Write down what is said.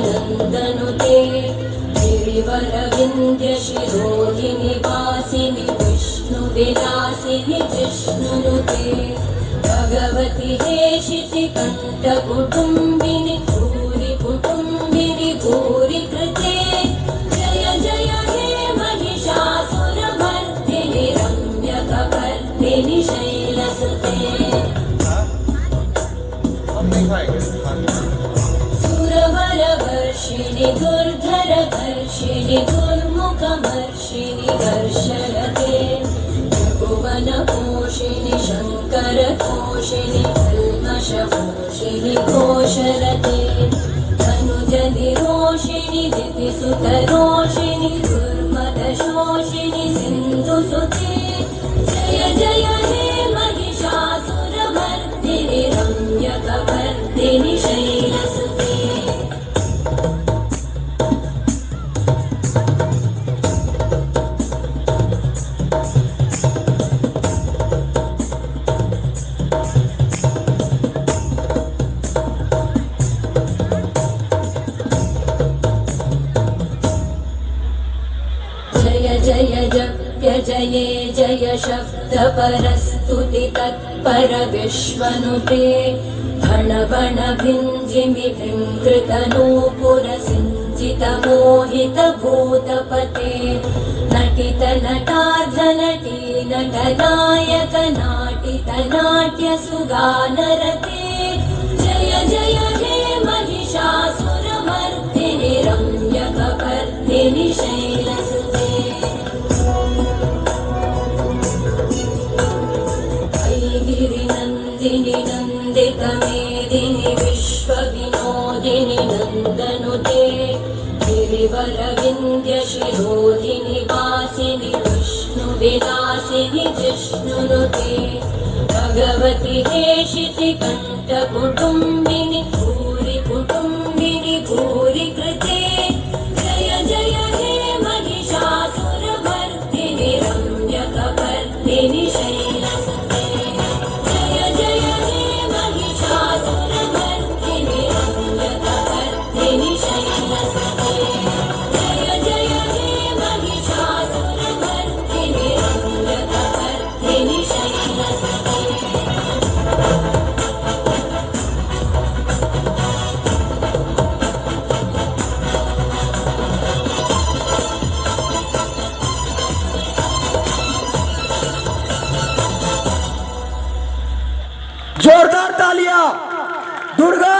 नन्दनुते गिरिवरविन्द्यशिरोधिनि वासिनि विष्णुविलासिनि जिष्णुनुते भगवति हेशितिकण्ठकुटुम्बिनि भूरि कुटुम्बिनि भूरि कृते जय जय हे महिषासुरमर्दिनि रम्यकपर्दिनि शैलसुते सुरवरवर्षिणि दुर्धरवर्षिणि दुर्मुखमर्षिणि वर्षरते भुवनपोषिणि शङ्करतोषिणि कल्मषपोषिणि घोषरते तनुजनिरोषिणि दितिसुतरोषिणि दुर्मदशोषिणि सिन्धुसुते जय जय हे महिषासुरमर्दिनि रम्यकपर्दिनि शैलसुते जय जप्य जये जय शब्दपरस्तुति तत्पर विश्वनुते भण भण भिञ्जिमि भृङ्कृतनूपुर सिञ्चित मोहित भूतपते नटित नटार्धनटी नटनायक नाटित नाट्य सुगानरते जय जय हे महिषासुरमर्दिनि रम्यकपर्दिनि शैलसुते गिरिनन्दिनि नन्दितमेदिनि विश्वविनोदिनि नन्दनुते गिरिवरविन्द्यशिरोधिनि वासिनि विष्णुविलासिनि जिष्णुनुते भगवति हेशितिकण्ठकुटुम्बिनि भूरि कुटुम्बिनि भूरि कृते जय जय हे महिषासुरमर्दिनि रम्यकपर्दिनि शैलसुते जोरदार तालियां दुर्गा